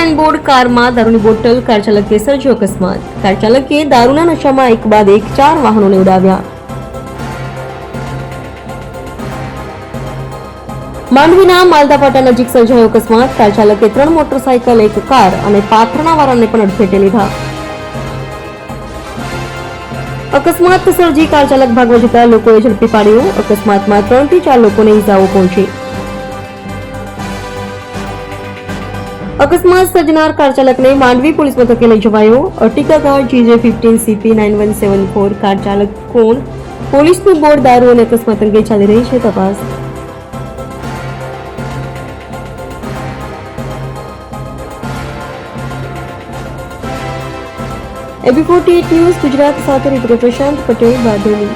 sign board કારમાં દારૂની bottle car ચાલકે સર્જ્યો અકસ્માત કાર ચાલકે દારૂના નશામાં એક બાદ એક 4 વાહનોને ઉડાવ્યા માંડવીના માલદાપાટા નજીક સર્જાયો અકસ્માત કાર ચાલકે 3 મોટરસાયકલ એક કાર અને પાથરણા વાળાને પણ અડફેટે લીધા અકસ્માત સર્જી કાર ચાલક ભાગવા જતા લોકોએ ઝડપી પાડ્યો અકસ્માતમાં 3 થી 4 લોકોને ઈજાઓ પહોંચી અકસ્માત સર્જનાર કાર ચાલકને માંડવી પોલીસ મથકે લઈ જવાયો Ertiga car GJ15 CP 9174 car ચાલક કોણ પોલીસનું બોર્ડ દારૂ અને અકસ્માત અંગે ચાલી રહી છે તપાસ AB48 ન્યૂઝ ગુજરાત સાથે રિપોર્ટર પ્રશાંત પટેલ બારડોલી